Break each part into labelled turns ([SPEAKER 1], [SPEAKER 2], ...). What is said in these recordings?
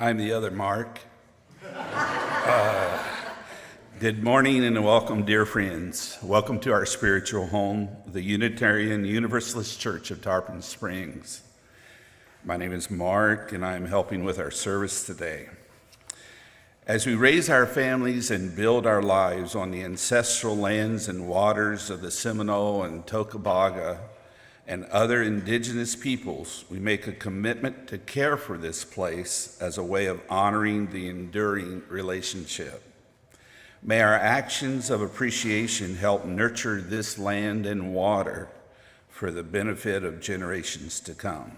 [SPEAKER 1] I'm the other Mark. Good morning and welcome, dear friends. Welcome to our spiritual home, the Unitarian Universalist Church of Tarpon Springs. My name is Mark, and I'm helping with our service today. As we raise our families and build our lives on the ancestral lands and waters of the Seminole and Tocobaga and other indigenous peoples, we make a commitment to care for this place as a way of honoring the enduring relationship. May our actions of appreciation help nurture this land and water for the benefit of generations to come.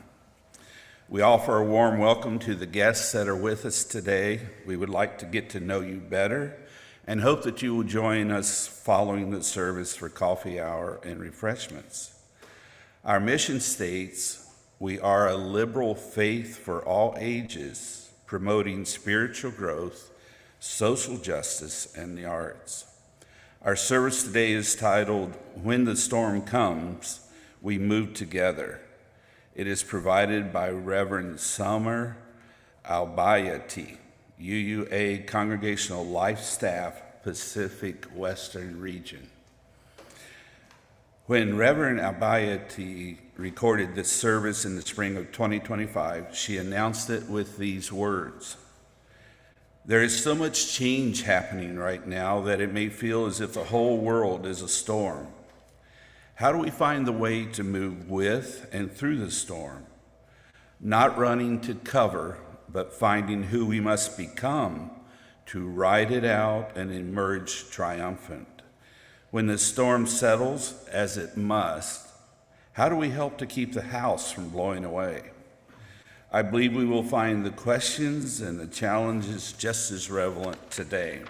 [SPEAKER 1] We offer a warm welcome to the guests that are with us today. We would like to get to know you better and hope that you will join us following the service for coffee hour and refreshments. Our mission states, we are a liberal faith for all ages, promoting spiritual growth, social justice, and the arts. Our service today is titled, When the Storm Comes, We Move Together. It is provided by Reverend Summer Albayati, UUA Congregational Life Staff, Pacific Western Region. When Reverend Albayati recorded this service in the spring of 2025, she announced it with these words. There is so much change happening right now that it may feel as if the whole world is a storm. How do we find the way to move with and through the storm? Not running to cover, but finding who we must become to ride it out and emerge triumphant. When the storm settles, as it must, how do we help to keep the house from blowing away? I believe we will find the questions and the challenges just as relevant today.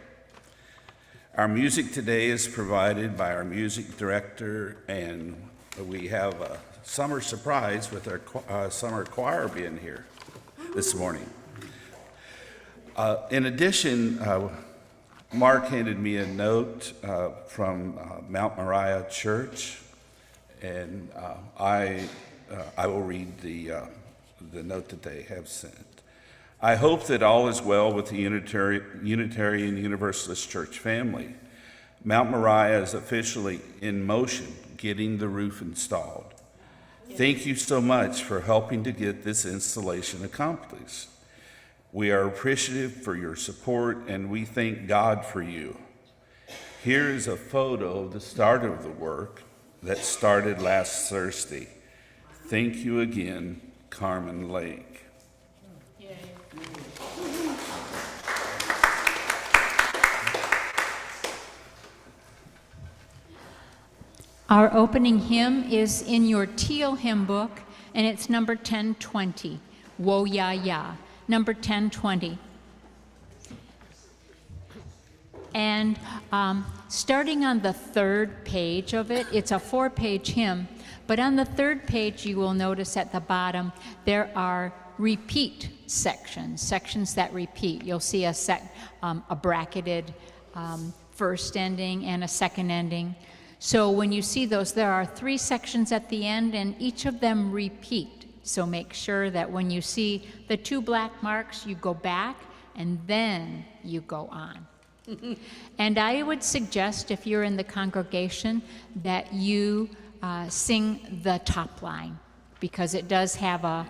[SPEAKER 1] Our music today is provided by our music director, and we have a summer surprise with our summer choir being here this morning. In addition, Mark handed me a note from Mount Moriah Church, and I will read the note that they have sent. I hope that all is well with the Unitarian Universalist Church family. Mount Moriah is officially in motion, getting the roof installed. Thank you so much for helping to get this installation accomplished. We are appreciative for your support, and we thank God for you. Here is a photo of the start of the work that started last Thursday. Thank you again, Carmen Lake. Yay.
[SPEAKER 2] Our opening hymn is in your teal hymn book, and it's number 1020, Wo Ya Ya. Number 1020. And starting on the third page of it, it's a 4-page hymn, but on the third page you will notice at the bottom there are repeat sections that repeat. You'll see a bracketed first ending and a second ending. So when you see those, there are 3 sections at the end, and each of them repeat. So make sure that when you see the 2 black marks, you go back and then you go on. And I would suggest, if you're in the congregation, that you sing the top line, because it does have a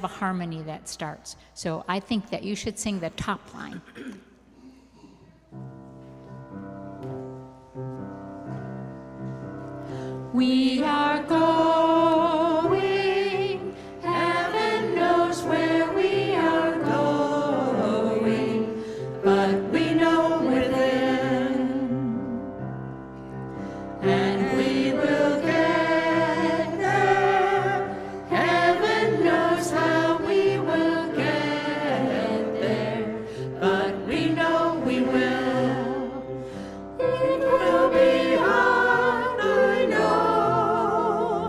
[SPEAKER 2] harmony that starts. So I think that you should sing the top line. We are going, heaven knows where we are going, but we know we're there, and we will get there. Heaven knows how we will get there, but we know we will. It will be hard, I know.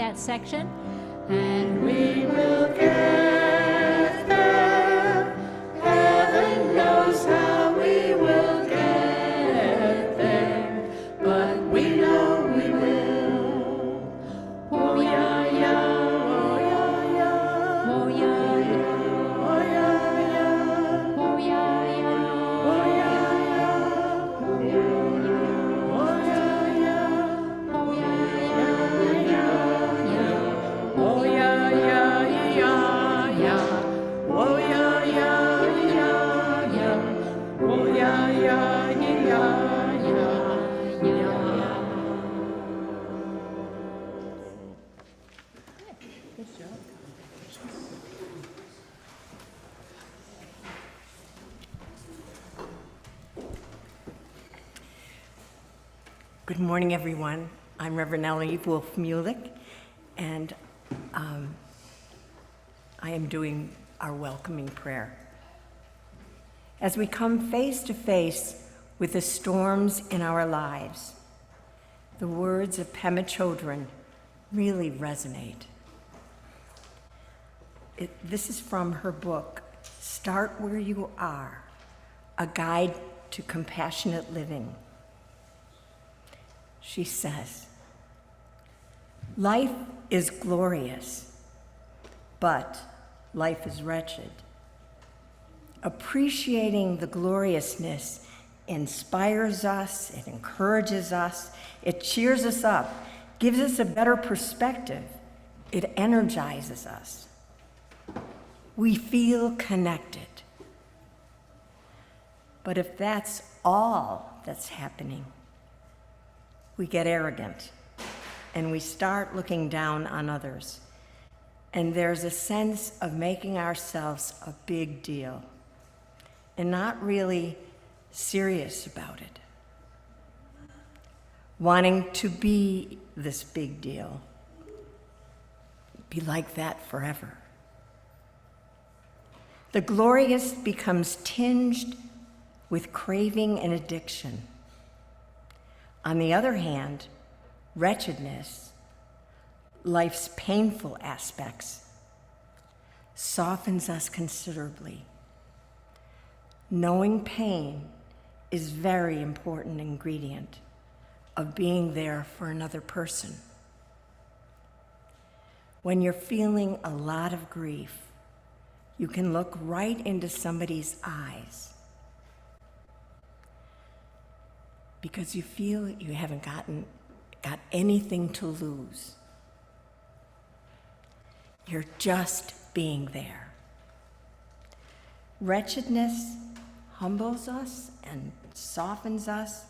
[SPEAKER 2] that section. And we
[SPEAKER 3] will get there. Heaven knows how we will get there, but we know we will. Oh yeah, yeah, oh yeah, yeah,
[SPEAKER 2] oh yeah,
[SPEAKER 3] oh yeah, yeah,
[SPEAKER 2] oh yeah, yeah,
[SPEAKER 3] oh yeah, yeah,
[SPEAKER 2] oh yeah, yeah,
[SPEAKER 3] oh yeah, yeah,
[SPEAKER 2] oh yeah, yeah, yeah.
[SPEAKER 3] oh yeah, yeah, yeah, yeah. Oh yeah, yeah, yeah, yeah. Oh yeah, yeah, yeah, yeah.
[SPEAKER 4] Good morning, everyone. I'm Reverend Eve Wolf-Mulick, and I am doing our welcoming prayer. As we come face to face with the storms in our lives, the words of Pema Chodron really resonate. This is from her book, Start Where You Are, A Guide to Compassionate Living. She says, life is glorious, but life is wretched. Appreciating the gloriousness inspires us, it encourages us, it cheers us up, gives us a better perspective, it energizes us. We feel connected. But if that's all that's happening, we get arrogant and we start looking down on others. And there's a sense of making ourselves a big deal and not really serious about it. Wanting to be this big deal, be like that forever. The glorious becomes tinged with craving and addiction. On the other hand, wretchedness, life's painful aspects, softens us considerably. Knowing pain is a very important ingredient of being there for another person. When you're feeling a lot of grief, you can look right into somebody's eyes because you feel you haven't got anything to lose. You're just being there. Wretchedness humbles us and softens us,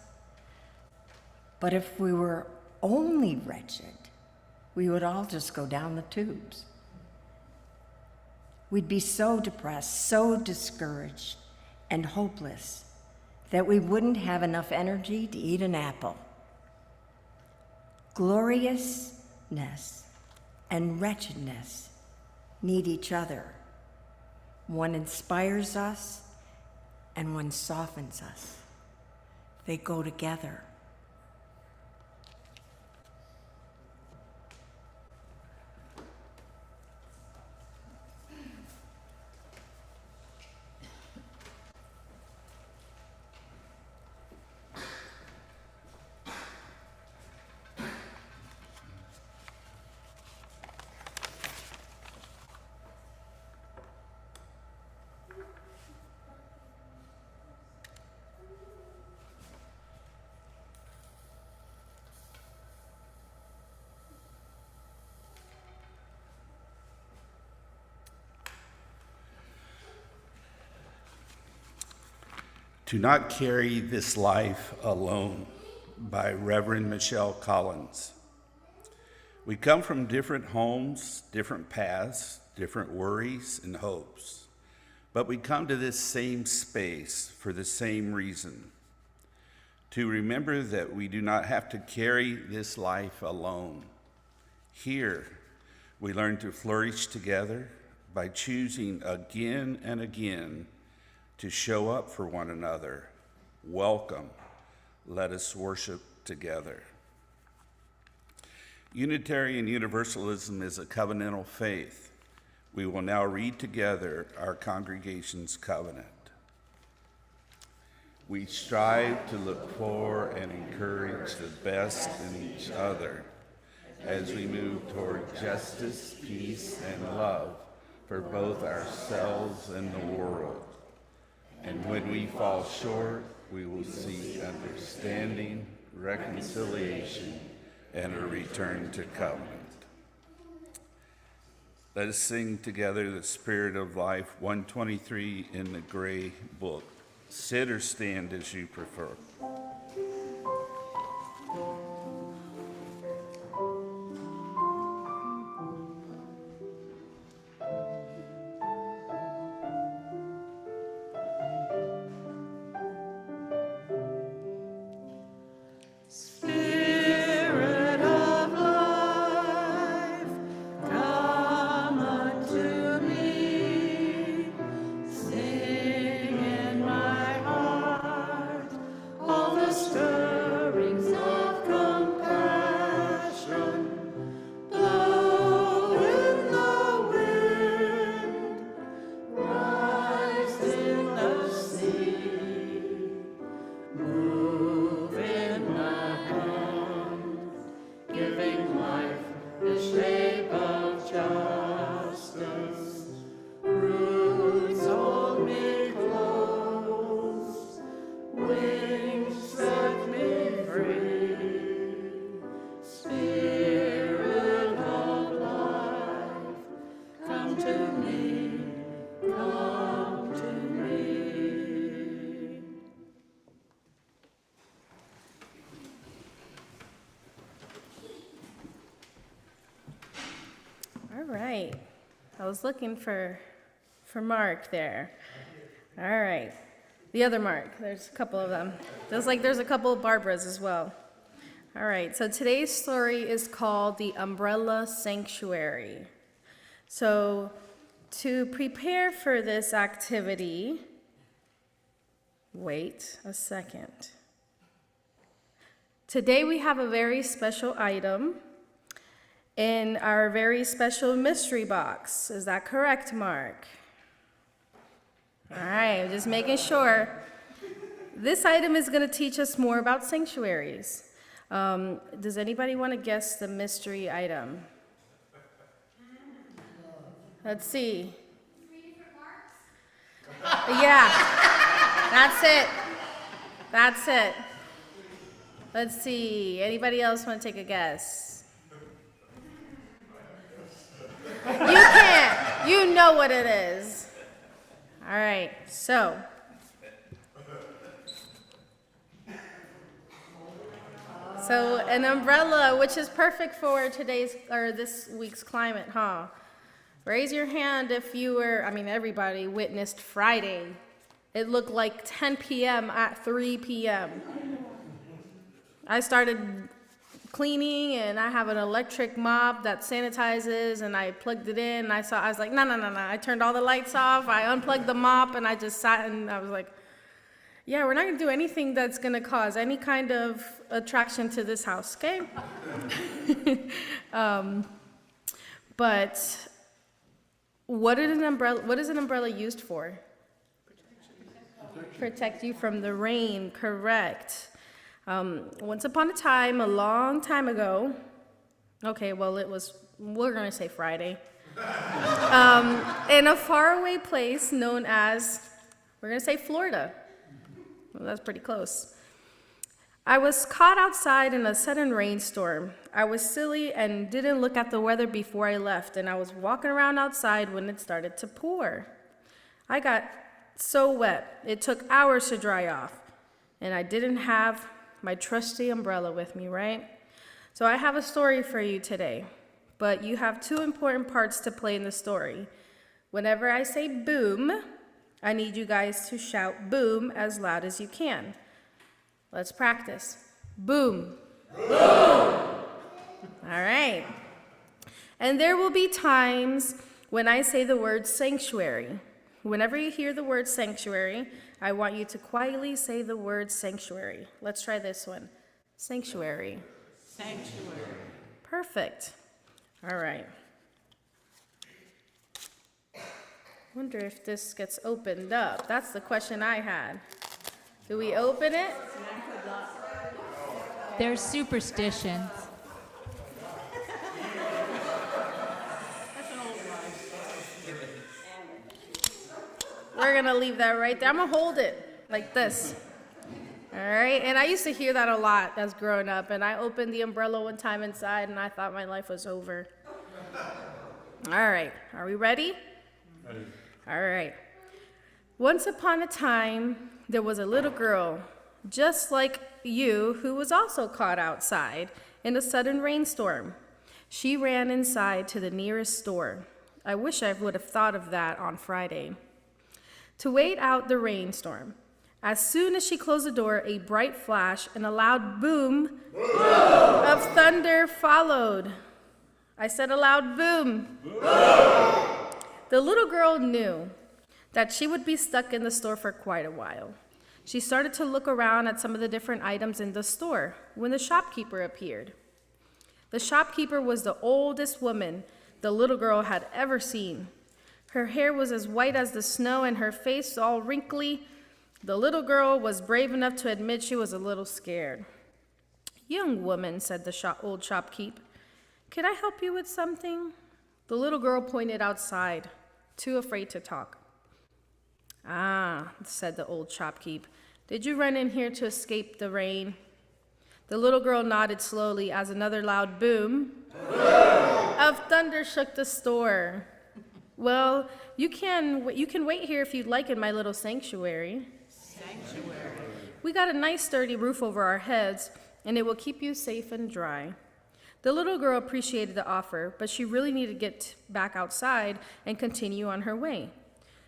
[SPEAKER 4] but if we were only wretched, we would all just go down the tubes. We'd be so depressed, so discouraged, and hopeless that we wouldn't have enough energy to eat an apple. Gloriousness and wretchedness need each other. One inspires us and one softens us. They go together.
[SPEAKER 1] To Not Carry This Life Alone by Reverend Michelle Collins. We come from different homes, different paths, different worries and hopes, but we come to this same space for the same reason, to remember that we do not have to carry this life alone. Here, we learn to flourish together by choosing again and again to show up for one another. Welcome. Let us worship together. Unitarian Universalism is a covenantal faith. We will now read together our congregation's covenant. We strive to look for and encourage the best in each other as we move toward justice, peace, and love for both ourselves and the world. And when we fall short, we will seek understanding, reconciliation, and a return to covenant. Let us sing together the Spirit of Life, 123 in the gray book. Sit or stand as you prefer.
[SPEAKER 3] Spirit of life, come unto me. Sing in my heart all the stirrings of compassion. Blow in the wind, rise in the sea. Move in my hand, giving life the shape of justice. Roots hold me close, wings set me free. Spirit of life, come to me, come to me.
[SPEAKER 5] All right. I was looking for Mark there. All right. The other Mark. There's a couple of them. Just like there's a couple of Barbaras as well. All right. So today's story is called The Umbrella Sanctuary. So to prepare for this activity, wait a second. Today we have a very special item in our very special mystery box. Is that correct, Mark? All right, just making sure. This item is going to teach us more about sanctuaries. Does anybody want to guess the mystery item? Let's see. Yeah, that's it. That's it. Let's see. Anybody else want to take a guess? You can't. You know what it is. All right. So an umbrella, which is perfect for today's or this week's climate, huh? Raise your hand if you were, everybody witnessed Friday. It looked like 10 p.m. at 3 p.m. I started cleaning, and I have an electric mop that sanitizes, and I plugged it in, and I was like, no. I turned all the lights off, I unplugged the mop, and I just sat, and I was like, yeah, we're not going to do anything that's going to cause any kind of attraction to this house, okay? But what is an umbrella used for? Protect you from the rain, correct. Once upon a time, a long time ago, okay, well, we're going to say Friday, in a faraway place known as, we're going to say Florida. Well, that's pretty close. I was caught outside in a sudden rainstorm. I was silly and didn't look at the weather before I left, and I was walking around outside when it started to pour. I got so wet, it took hours to dry off, and I didn't have my trusty umbrella with me, right? So I have a story for you today, but you have two important parts to play in the story. Whenever I say boom, I need you guys to shout boom as loud as you can. Let's practice. Boom. Boom. All right. And there will be times when I say the word sanctuary. Whenever you hear the word sanctuary, I want you to quietly say the word sanctuary. Let's try this one. Sanctuary.
[SPEAKER 3] Sanctuary.
[SPEAKER 5] Perfect. All right. Wonder if this gets opened up. That's the question I had. Do we open it?
[SPEAKER 2] There's superstitions.
[SPEAKER 5] We're gonna leave that right there. I'm gonna hold it like this. All right, and I used to hear that a lot as growing up, and I opened the umbrella one time inside, and I thought my life was over. All right, are we ready? Ready. All right. Once upon a time, there was a little girl, just like you, who was also caught outside in a sudden rainstorm. She ran inside to the nearest store. I wish I would have thought of that on Friday. To wait out the rainstorm. As soon as she closed the door, a bright flash and a loud boom of thunder followed. I said a loud boom. The little girl knew that she would be stuck in the store for quite a while. She started to look around at some of the different items in the store when the shopkeeper appeared. The shopkeeper was the oldest woman the little girl had ever seen. Her hair was as white as the snow and her face all wrinkly. The little girl was brave enough to admit she was a little scared. "Young woman," said the old shopkeep, "can I help you with something?" The little girl pointed outside, too afraid to talk. "Ah," said the old shopkeep, "did you run in here to escape the rain?" The little girl nodded slowly as another loud boom of thunder shook the store. "Well, you can wait here if you'd like in my little sanctuary. We got a nice sturdy roof over our heads, and it will keep you safe and dry." The little girl appreciated the offer, but she really needed to get back outside and continue on her way.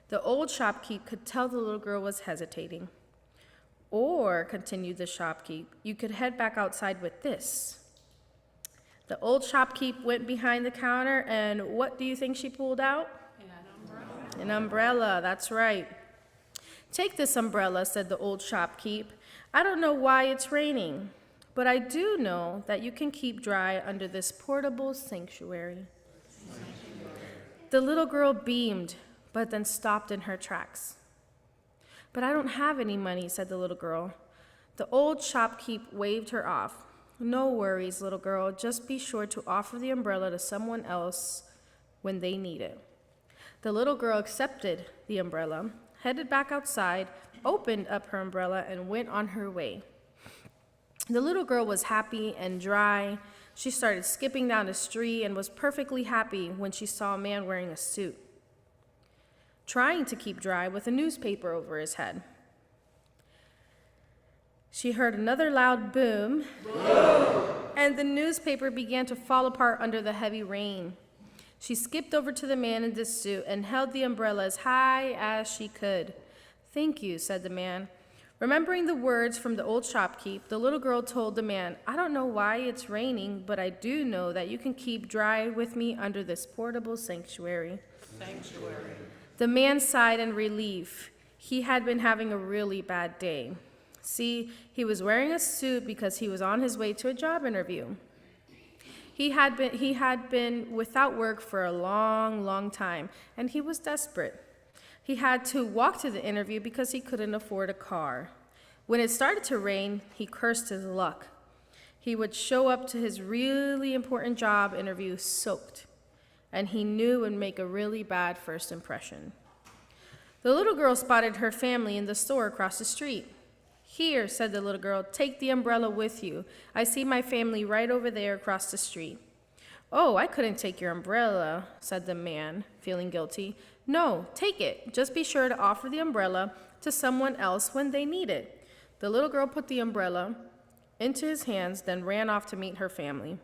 [SPEAKER 5] The old shopkeep could tell the little girl was hesitating. "Or," continued the shopkeep, "you could head back outside with this." The old shopkeep went behind the counter, and what do you think she pulled out? An umbrella, that's right. "Take this umbrella," said the old shopkeep. "I don't know why it's raining, but I do know that you can keep dry under this portable sanctuary." The little girl beamed, but then stopped in her tracks. "But I don't have any money," said the little girl. The old shopkeep waved her off. "No worries, little girl. Just be sure to offer the umbrella to someone else when they need it." The little girl accepted the umbrella, headed back outside, opened up her umbrella, and went on her way. The little girl was happy and dry. She started skipping down the street and was perfectly happy when she saw a man wearing a suit, trying to keep dry with a newspaper over his head. She heard another loud boom, and the newspaper began to fall apart under the heavy rain. She skipped over to the man in this suit and held the umbrella as high as she could. "Thank you," said the man. Remembering the words from the old shopkeep, the little girl told the man, "I don't know why it's raining, but I do know that you can keep dry with me under this portable sanctuary." The man sighed in relief. He had been having a really bad day. See, he was wearing a suit because he was on his way to a job interview. He had been without work for a long, long time, and he was desperate. He had to walk to the interview because he couldn't afford a car. When it started to rain, he cursed his luck. He would show up to his really important job interview soaked, and he knew it would make a really bad first impression. The little girl spotted her family in the store across the street. "Here," said the little girl, "take the umbrella with you. I see my family right over there across the street." "Oh, I couldn't take your umbrella," said the man, feeling guilty. "No, take it. Just be sure to offer the umbrella to someone else when they need it." The little girl put the umbrella into his hands, then ran off to meet her family.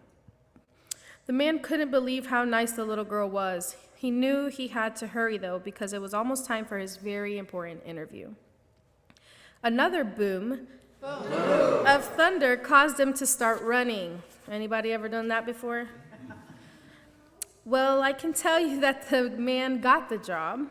[SPEAKER 5] The man couldn't believe how nice the little girl was. He knew he had to hurry, though, because it was almost time for his very important interview. Another boom of thunder caused him to start running. Anybody ever done that before? Well, I can tell you that the man got the job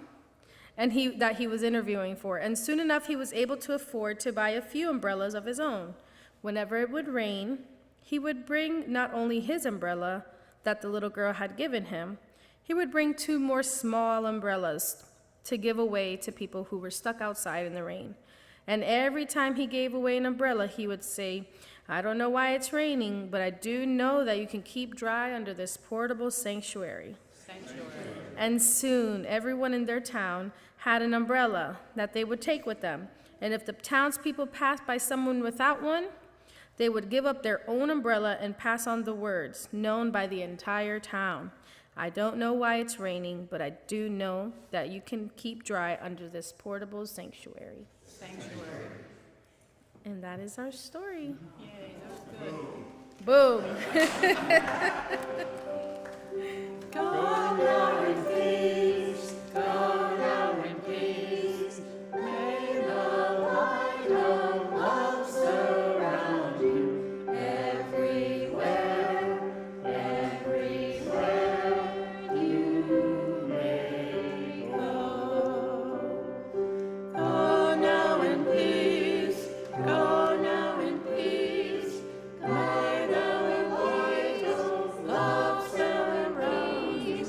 [SPEAKER 5] and that he was interviewing for, and soon enough he was able to afford to buy a few umbrellas of his own. Whenever it would rain, he would bring not only his umbrella that the little girl had given him, he would bring 2 more small umbrellas to give away to people who were stuck outside in the rain. And every time he gave away an umbrella, he would say, "I don't know why it's raining, but I do know that you can keep dry under this portable sanctuary." And soon, everyone in their town had an umbrella that they would take with them. And if the townspeople passed by someone without one, they would give up their own umbrella and pass on the words known by the entire town. "I don't know why it's raining, but I do know that you can keep dry under this portable sanctuary." And that is our story. Yay, that was good. Boom.
[SPEAKER 3] Go now in peace, go now in peace. May the light of love surround you everywhere, everywhere you may go. Go now in peace, go now in peace. May the light of love surround you.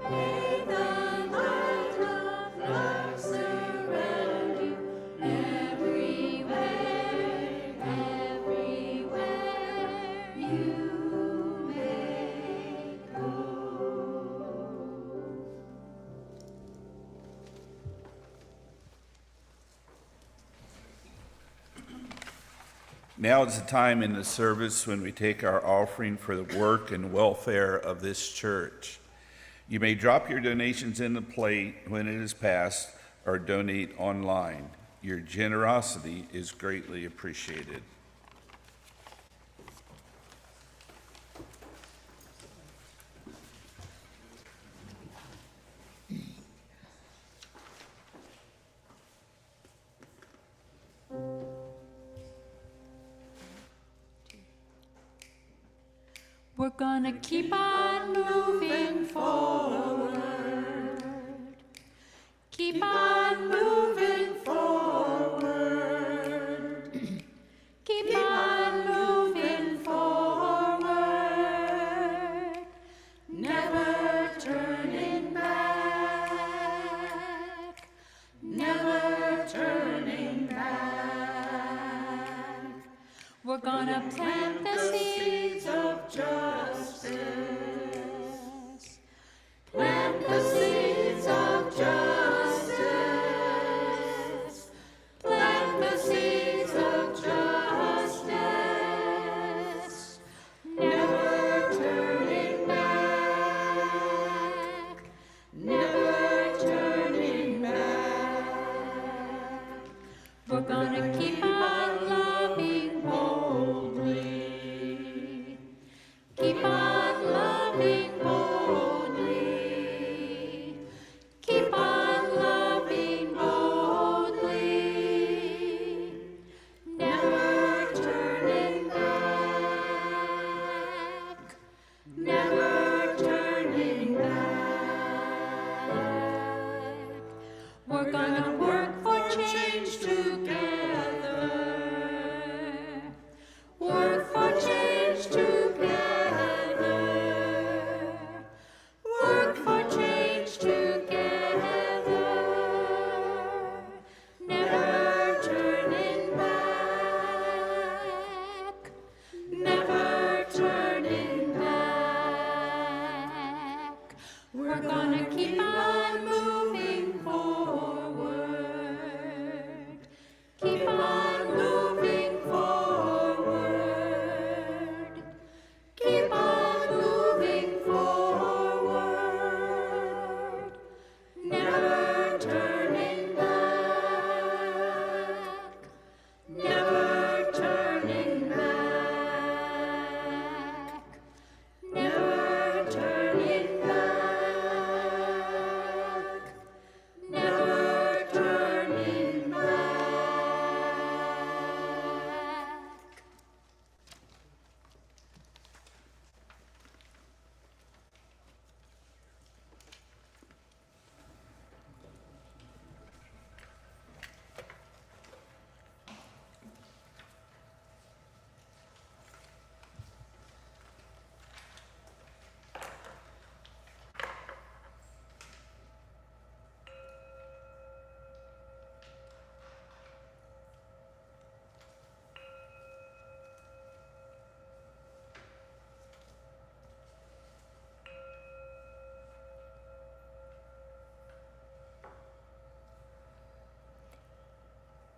[SPEAKER 3] May the light of love surround you everywhere, everywhere you may go.
[SPEAKER 1] Now is the time in the service when we take our offering for the work and welfare of this church. You may drop your donations in the plate when it is passed or donate online. Your generosity is greatly appreciated.
[SPEAKER 2] We're gonna keep on moving forward. Keep on moving forward. Keep on moving forward. Never turning back. Never turning back. We're gonna plant the seeds of justice. Plant the seeds of justice. Plant the seeds of justice. Never turning back. Never turning back. We're gonna keep on loving boldly. Keep on loving boldly. Keep on loving boldly. Never turning back. Never turning back. We're gonna work for change together. Work for change together. Work for change together. Never turning back. Never turning back. We're gonna keep on moving forward. Keep on moving forward. Keep on moving forward. Never turning back. Never turning back. Never turning back.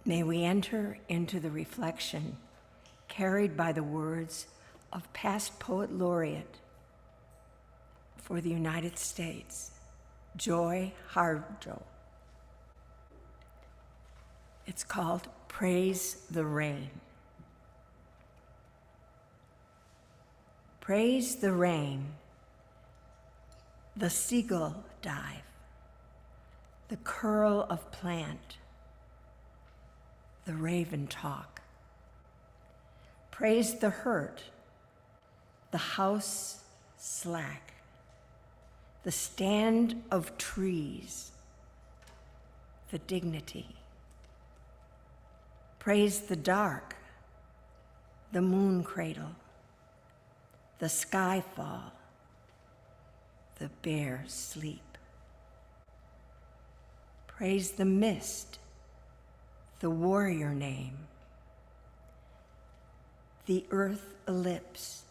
[SPEAKER 4] May we enter into the reflection carried by the words of past poet laureate for the United States, Joy Harjo. It's called Praise the Rain. Praise the rain, the seagull dive, the curl of plant, the raven talk. Praise the hurt, the house slack, the stand of trees, the dignity. Praise the dark, the moon cradle, the sky fall, the bear sleep. Praise the mist, the warrior name, the earth ellipse,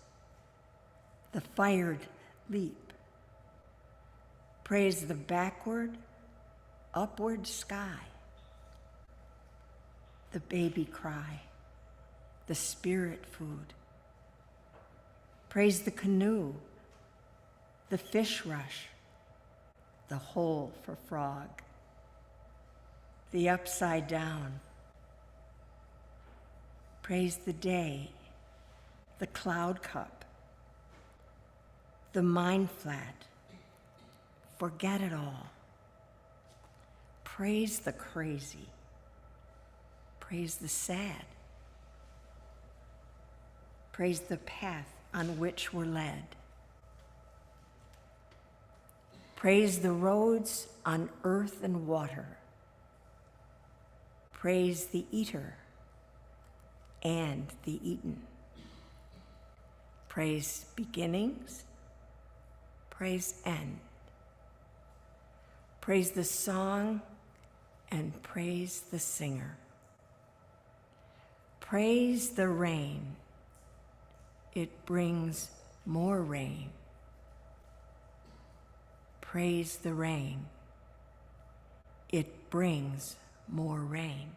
[SPEAKER 4] the fired leap. Praise the backward, upward sky, the baby cry, the spirit food. Praise the canoe, the fish rush, the hole for frog, the upside down. Praise the day, the cloud cup, the mind flat, forget it all. Praise the crazy, praise the sad, praise the path on which we're led. Praise the roads on earth and water. Praise the eater and the eaten. Praise beginnings, praise end. Praise the song and praise the singer. Praise the rain. It brings more rain. Praise the rain. It brings more rain.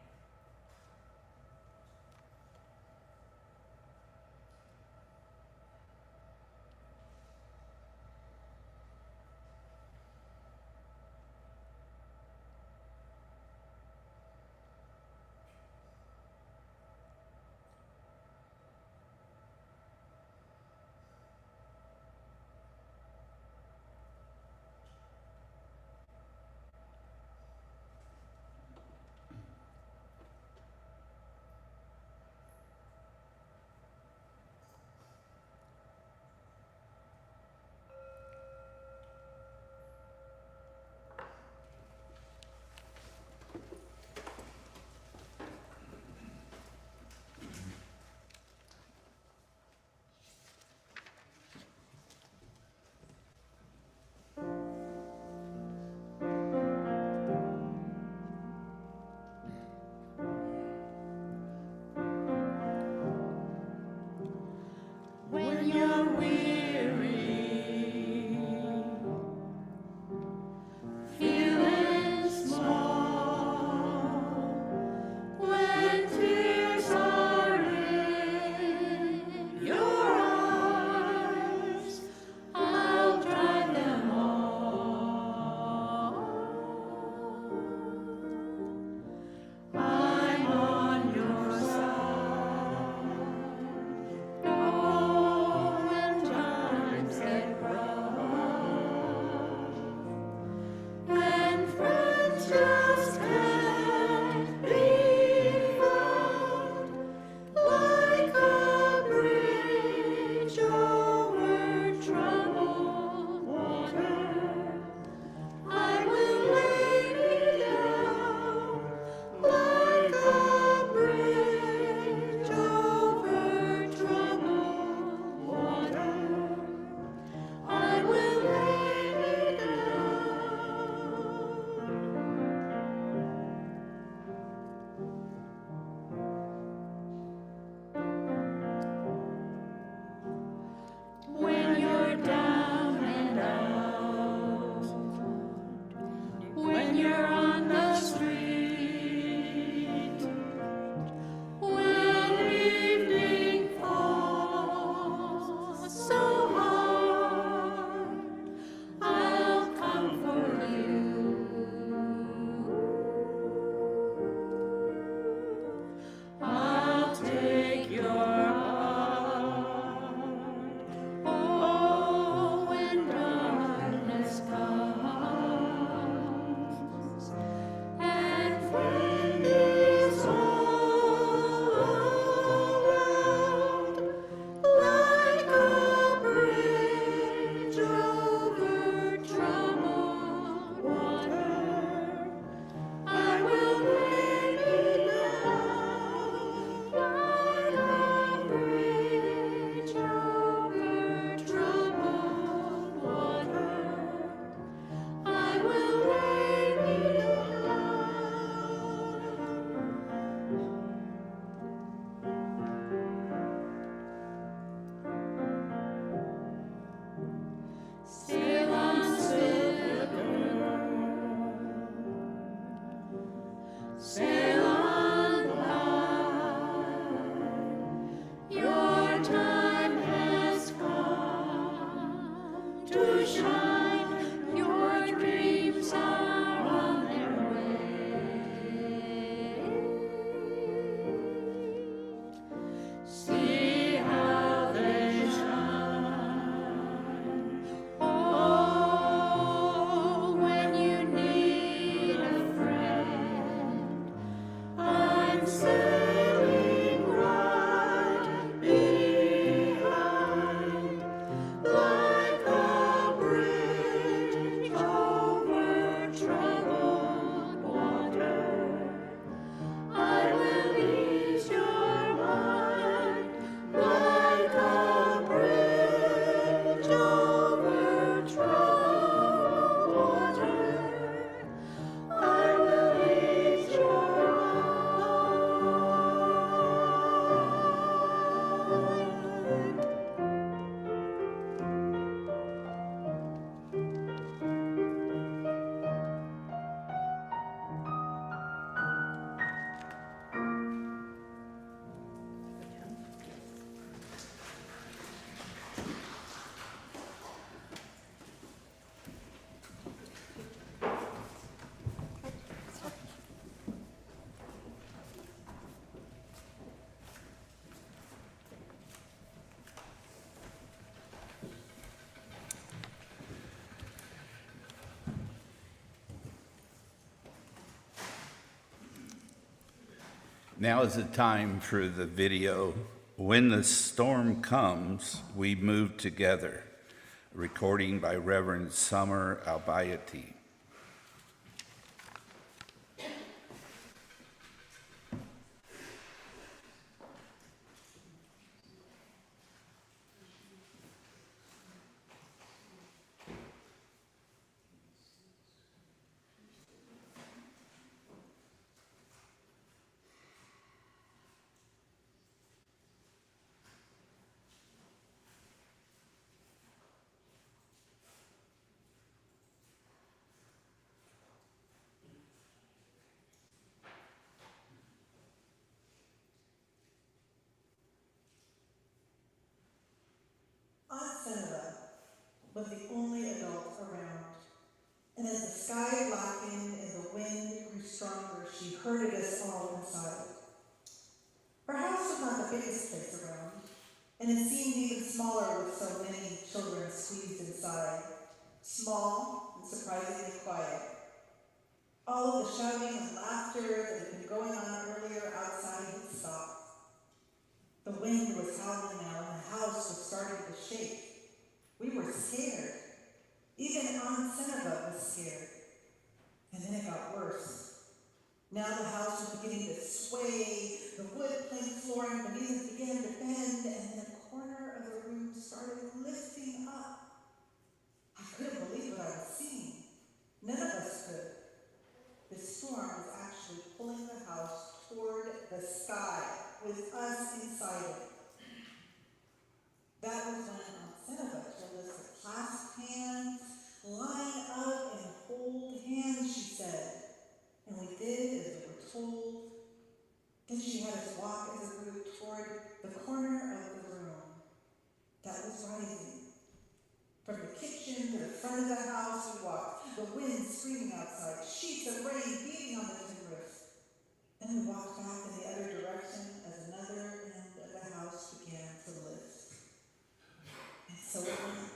[SPEAKER 1] Now is the time for the video, When the Storm Comes, We Move Together, a recording by Reverend Summer Albayati.
[SPEAKER 6] Aunt Senator was the only adult around, and as the sky blackened and the wind grew stronger, she herded us all inside. Her house was not the biggest place around, and it seemed even smaller with so many children squeezed inside, small and surprisingly quiet. All of the shouting and laughter that had been going on earlier outside had stopped. The wind was howling now, and the house was starting to shake. We were scared. Even Aunt Seneca was scared. And then it got worse. Now the house was beginning to sway, the wood plank flooring beneath us began to bend, and then a corner of the room started lifting up. I couldn't believe what I was seeing. None of us could. The storm was actually pulling the house toward the sky, with us inside it. That was when Aunt Seneca told us to clasp hands, line up, and hold hands, she said. And we did as we were told. Then she had us walk as a group toward the corner of the room that was rising. From the kitchen to the front of the house we walked, the wind screaming outside, sheets of rain beating on the tin roof. Then we walked back in the other direction as another end of the house began to lift. And so it went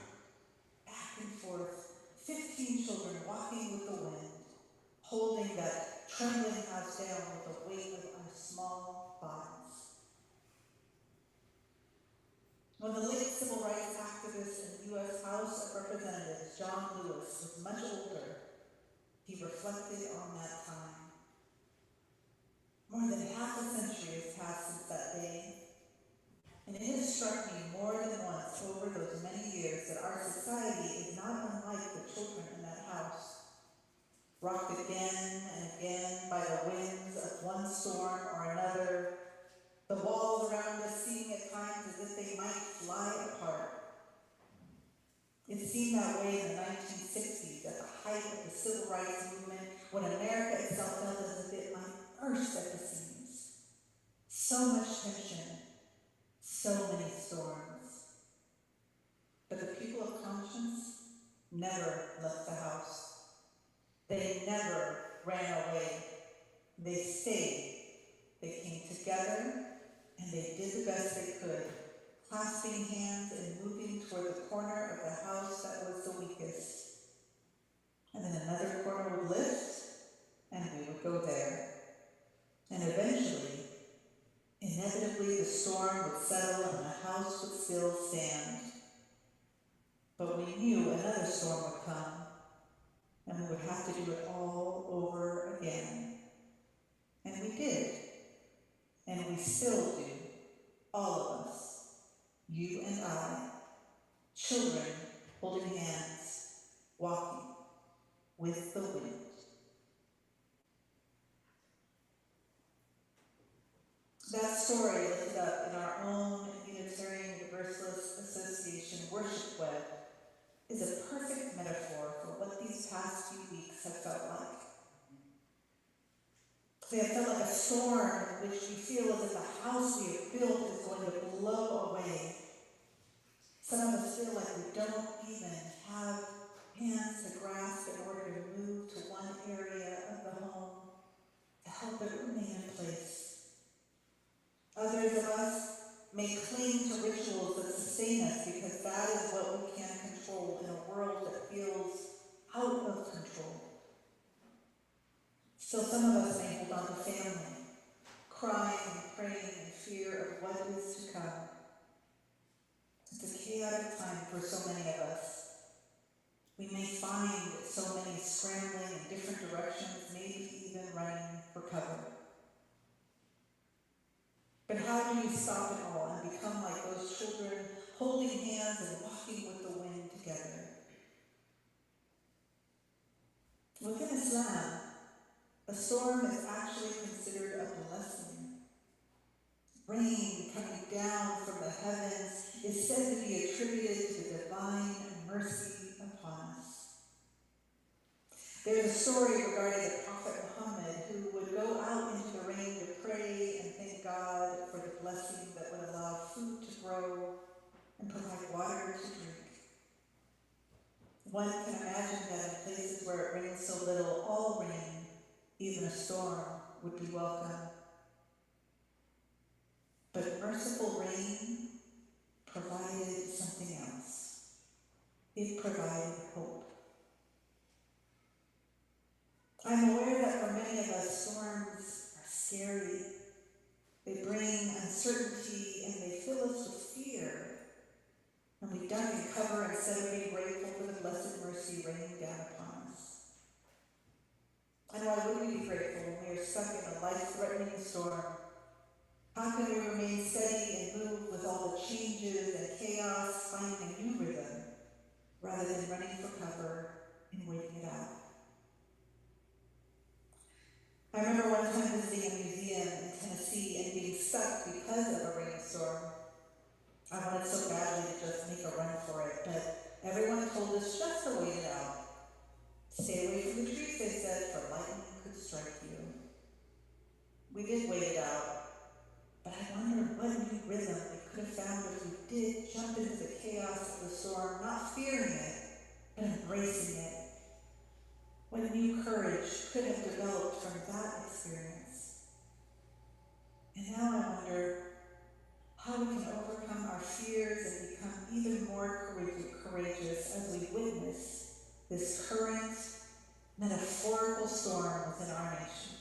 [SPEAKER 6] back and forth, 15 children walking with the wind, holding that trembling house down with the weight of our small bodies. When the late civil rights activist in the U.S. House of Representatives, John Lewis, was much older, he reflected on that time. More than half a century has passed since that day, and it has struck me more than once over those many years that our society is not unlike the children in that house. Rocked again and again by the winds of one storm or another, the walls around us seeming at times as if they might fly apart. It seemed that way in the 1960s, at the height of the civil rights movement, when America itself felt as if it might burst at the seams. So much tension, so many storms. But the people of conscience never left the house. They never ran away. They stayed. They came together, and they did the best they could, clasping hands and moving toward the corner of the house that was the weakest. And then another corner would lift, and we would go there. And eventually, inevitably, the storm would settle and the house would still stand. But we knew another storm would come, and we would have to do it all over again. And we did. And we still do, all of us, you and I, children holding hands, walking with the wind. That story lifted up in our own Unitarian Universalist Association worship web is a perfect metaphor for what these past few weeks have felt like. They have felt like a storm in which we feel as if the house we have built is going to blow away. Some of us feel like we don't even have hands to grasp in order to move to one area of the home to help it remain in place. Others of us may cling to rituals that sustain us because that is what we can control in a world that feels out of control. Still, some of us may hold on to family, crying for so many of us. We may find so many scrambling in different directions, maybe even running for cover. But how do you stop it all and become like those children, holding hands and walking with the wind together? Within Islam, a storm is actually considered a blessing. Rain coming down from the heavens is said to be attributed to the divine mercy upon us. There's a story regarding the Prophet Muhammad who would go out into the rain to pray and thank God for the blessing that would allow food to grow and provide water to drink. One can imagine that in places where it rains so little, all rain, even a storm, would be welcome. But merciful rain provided something else. It provided hope. I'm aware that for many of us, storms are scary. They bring uncertainty and they fill us with fear. And we duck and cover instead of being grateful for the blessed mercy raining down upon us. And why would we be grateful when we are stuck in a life-threatening storm? How can we remain steady and move with all the changes and chaos, finding a new rhythm, rather than running for cover and waiting it out? I remember one time visiting a museum in Tennessee and being stuck because of a rainstorm. I wanted so badly to just make a run for it, but everyone told us just to wait it out. Stay away from the trees, they said, for lightning could strike you. We did wait it out. But I wonder what new rhythm we could have found if we did jump into the chaos of the storm, not fearing it, but embracing it. What new courage could have developed from that experience? And now I wonder how we can overcome our fears and become even more courageous as we witness this current, metaphorical storm within our nation.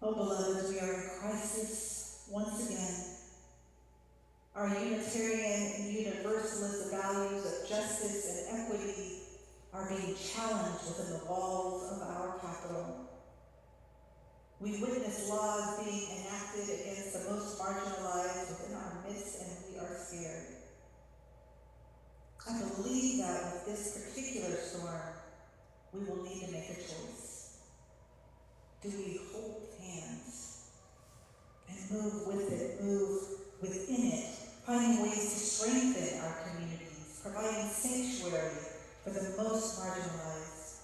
[SPEAKER 6] Oh, beloved, we are in crisis once again. Our Unitarian and Universalist values of justice and equity are being challenged within the walls of our capital. We witness laws being enacted against the most marginalized within our midst, and we are scared. I believe that with this particular storm, we will need to make a choice. Do we hold hands and move with it, move within it, finding ways to strengthen our communities, providing sanctuary for the most marginalized,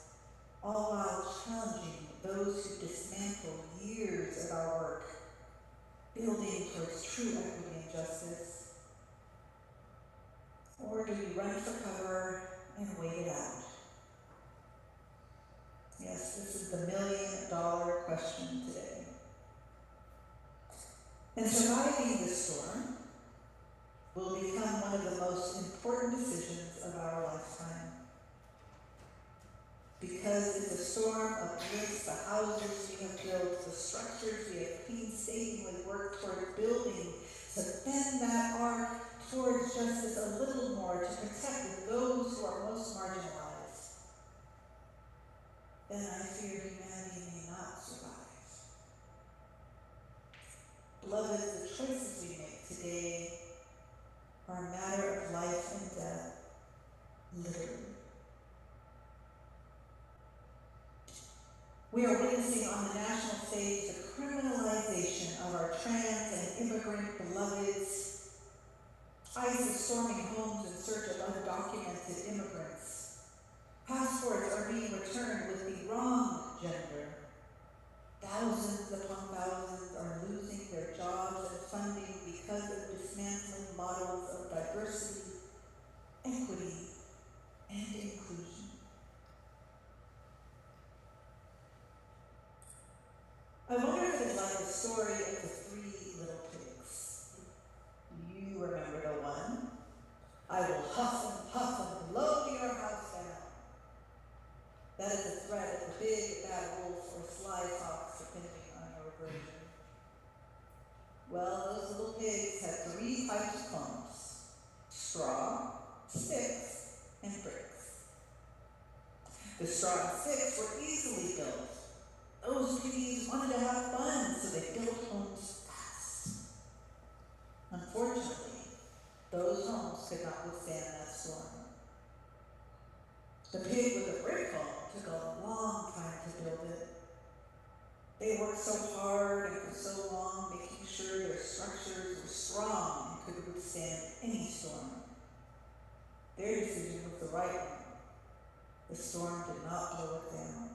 [SPEAKER 6] all while challenging those who dismantle years of our work, building towards true equity and justice? Or do we run for cover and wait it out? Yes, this is the million-dollar question today. And surviving this storm will become one of the most important decisions of our lifetime. Because if the storm uplifts the houses we have built, the structures we have painstakingly worked toward building, to bend that arc towards justice a little more, to protect those who are most marginalized, then I fear humanity may not survive. Beloved, the choices we make today are a matter of life and death, literally. We are witnessing on the national stage the criminalization of our trans and immigrant beloveds. ICE is storming homes in search of undocumented immigrants. Passports are being returned with the wrong gender. Thousands upon thousands are losing their jobs and funding because of dismantling models of diversity, equity, and inclusion. I wonder if it's like the story of the 3 little pigs. You remember the one. I will huff and puff The straw and sticks were easily built. Those piggies wanted to have fun, so they built homes fast. Unfortunately, those homes could not withstand that storm. The pig with the brick home took a long time to build it. They worked so hard and for so long, making sure their structures were strong and could withstand any storm. Their decision was the right one. The storm did not blow it down.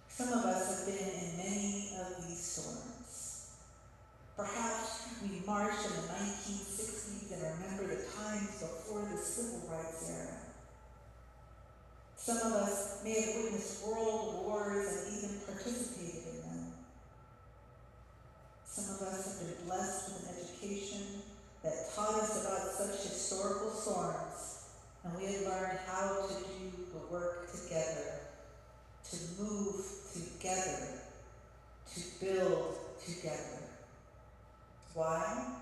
[SPEAKER 6] Some of us have been in many of these storms. Perhaps we marched in the 1960s and remember the times before the civil rights era. Some of us may have witnessed world wars and even participated in them. Some of us have been blessed with an education that taught us about such historical storms, and we have learned how to do the work together, to move together, to build together. Why?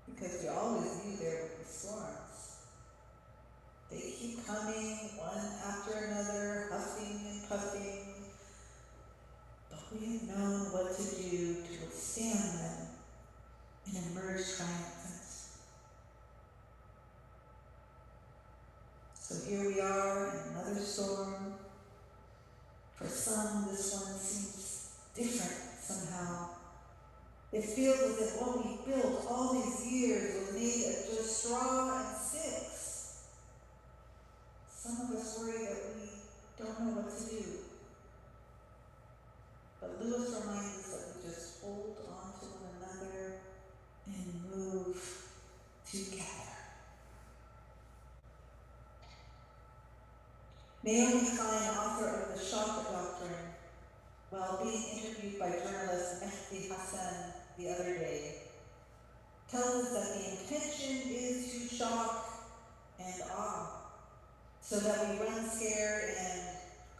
[SPEAKER 6] Because we always knew there would be storms. They keep coming, one after another, huffing and puffing, but we have known what to do to withstand them and emerge triumphant. So here we are in another storm. For some, this one seems different somehow. It feels as if what we built all these years was made of just straw and sticks. Some of us worry that we don't know what to do. But Lewis reminds us that we just hold on to one another and move together. Naomi Klein, author of The Shock Doctrine, while being interviewed by journalist Mehdi Hassan the other day, tells us that the intention is to shock and awe, so that we run scared and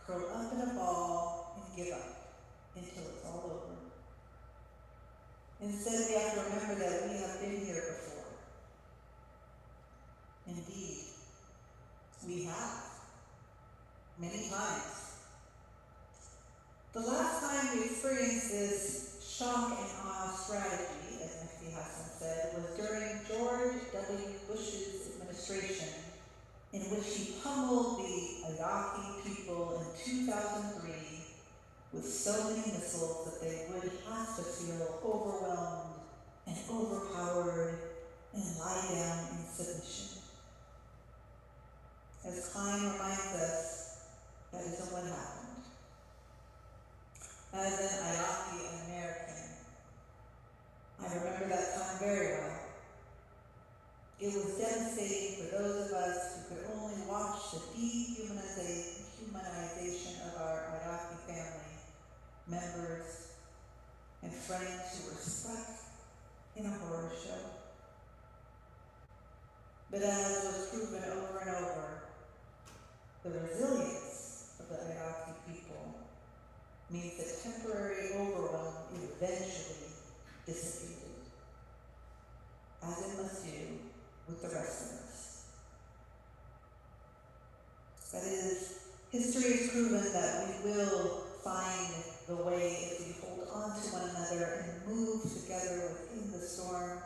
[SPEAKER 6] curl up in a ball and give up until it's all over. Instead, we have to remember that we have been here before. Indeed, we have. Many times. The last time we experienced this shock and awe strategy, as Mehdi Hassan said, was during George W. Bush's administration, in which he pummeled the Iraqi people in 2003 with so many missiles that they would have to feel overwhelmed and overpowered and lie down in submission. As Klein reminds us, that isn't what happened. As an Iraqi American, I remember that time very well. It was devastating for those of us who could only watch the dehumanization of our Iraqi family members and friends who were stuck in a horror show. But as was proven over and over, the resilience of the Iraqi people means that temporary overwhelm eventually dissipated, as it must do with the rest of us. That is, history has proven that we will find the way if we hold on to one another and move together within the storm.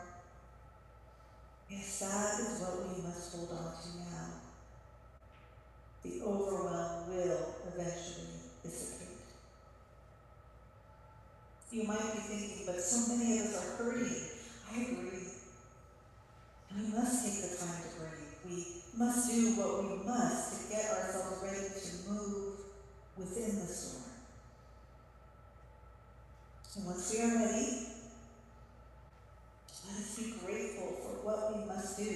[SPEAKER 6] Yes, that is what we must hold on to now. The overwhelm will eventually dissipate. You might be thinking, but so many of us are hurting. I agree. And we must take the time to breathe. We must do what we must to get ourselves ready to move within the storm. And once we are ready, let us be grateful for what we must do.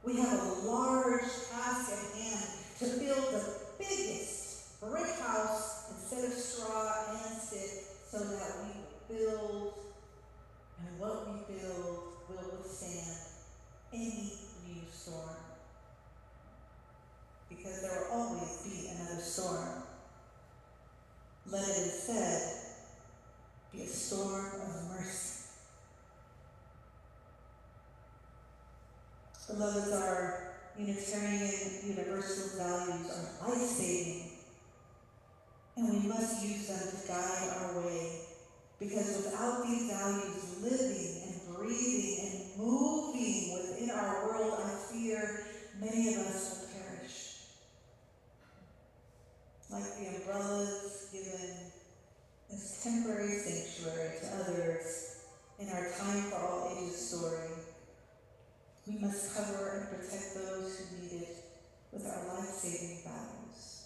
[SPEAKER 6] We have a large task at hand to build the biggest brick house instead of straw and stick, so that we will build, and what we build will withstand any new storm. Because there will always be another storm. Let it instead be a storm of mercy. Beloveds, our Unitarian Universalist values are life-saving, and we must use them to guide our way, because without these values living and breathing and moving within our world, I fear many of us will perish. Like the umbrellas given as temporary sanctuary to others in our Time for All Ages story, we must cover and protect those who need it with our life-saving values.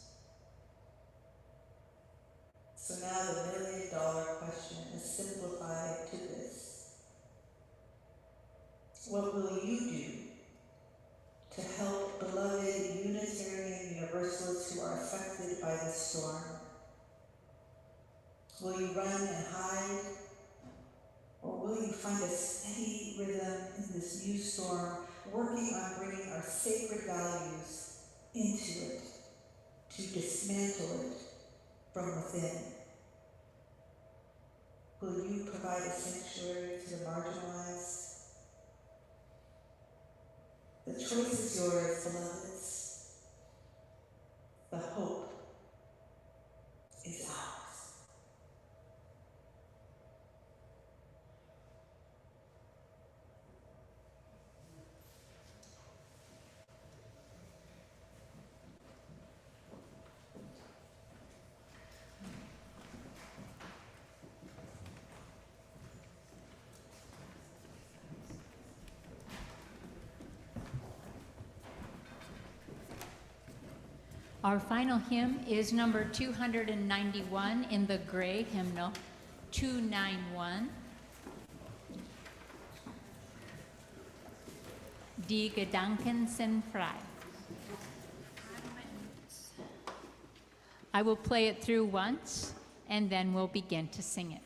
[SPEAKER 6] So now the million-dollar question is simplified to this. What will you do to help beloved Unitarian Universalists who are affected by this storm? Will you run and hide? Or will you find a steady rhythm in this new storm, working on bringing our sacred values into it, to dismantle it from within? Will you provide a sanctuary to the marginalized? The choice is yours, beloveds. The hope is ours.
[SPEAKER 2] Our final hymn is number 291 in the gray hymnal, 291. Die Gedanken sind frei. I will play it through once, and then we'll begin to sing it.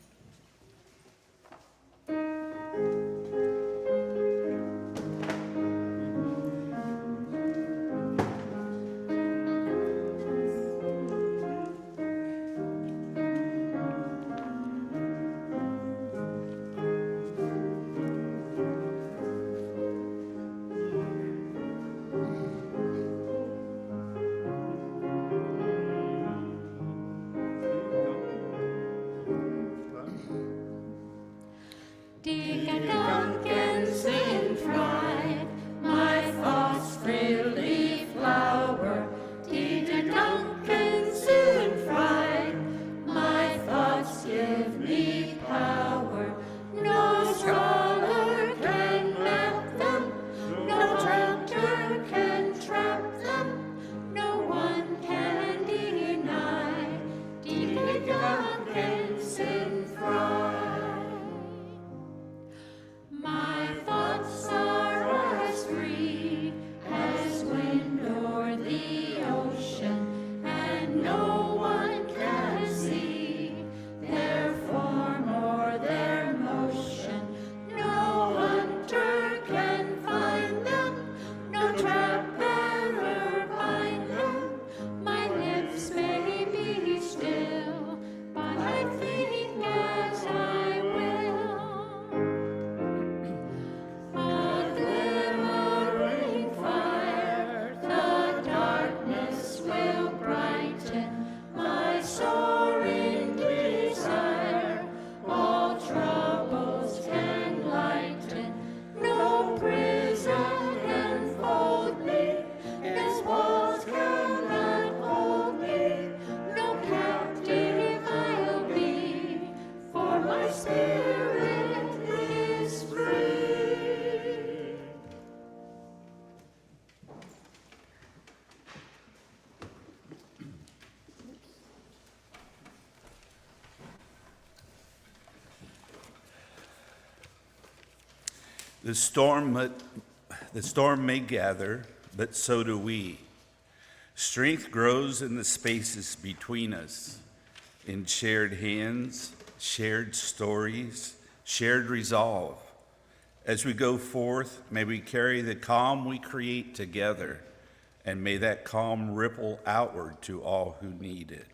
[SPEAKER 3] Die Gedanken sind frei, my thoughts freely flower. Die Gedanken sind frei, my thoughts give me power. No scholar can map them, no tractor can trap them, no one can deny. Die Gedanken sind frei. My thoughts are as free as wind o'er the ocean, and no one can see their form or their motion. No hunter can find them, no trapper bind them. My lips may be still, but I think as I will. A glimmering fire, the darkness will brighten. My soaring desire, all troubles can lighten. No prison can fold me, its walls cannot hold me. No captive I'll be, for my spirit is free.
[SPEAKER 1] The storm may gather, but so do we. Strength grows in the spaces between us, in shared hands, shared stories, shared resolve. As we go forth, may we carry the calm we create together, and may that calm ripple outward to all who need it.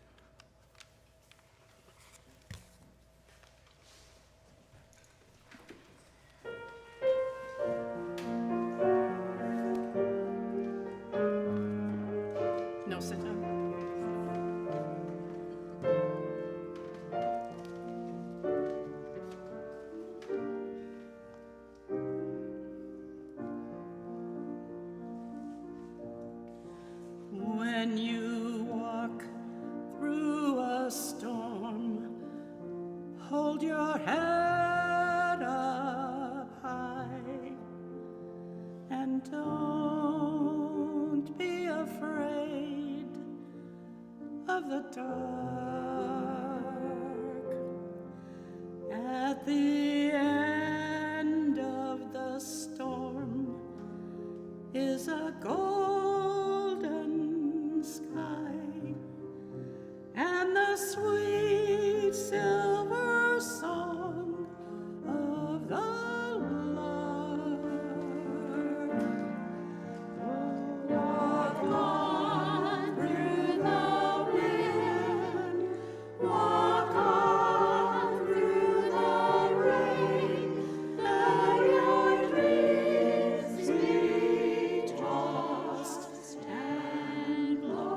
[SPEAKER 7] when you walk through a storm, hold your head up high and don't be afraid of the dark. At the end of the storm is a golden sky and the sweet silver song of the lark. Walk on through the wind, walk on through the rain, let your dreams be tossed and blown.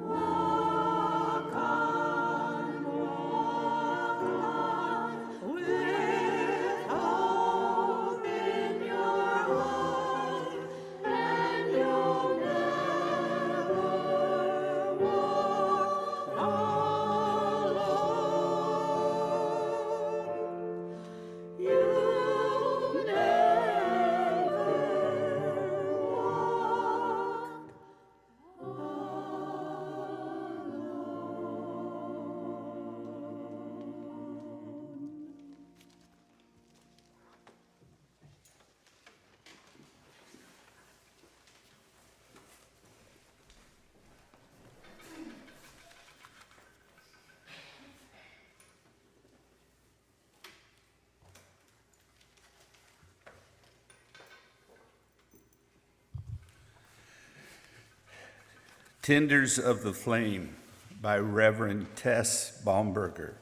[SPEAKER 7] Walk on, with hope in your heart, and you'll never walk alone. You'll never walk
[SPEAKER 1] Tenders of the Flame by Reverend Tess Baumberger.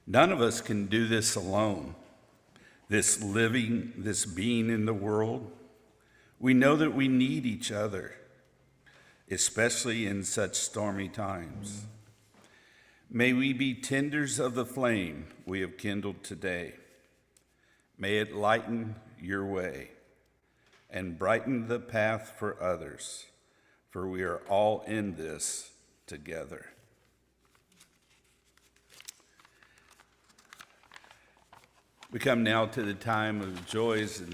[SPEAKER 1] None of us can do this alone, this living, this being in the world. We know that we need each other, especially in such stormy times. May we be tenders of the flame we have kindled today. May it lighten your way and brighten the path for others, for we are all in this together. We come now to the time of joys and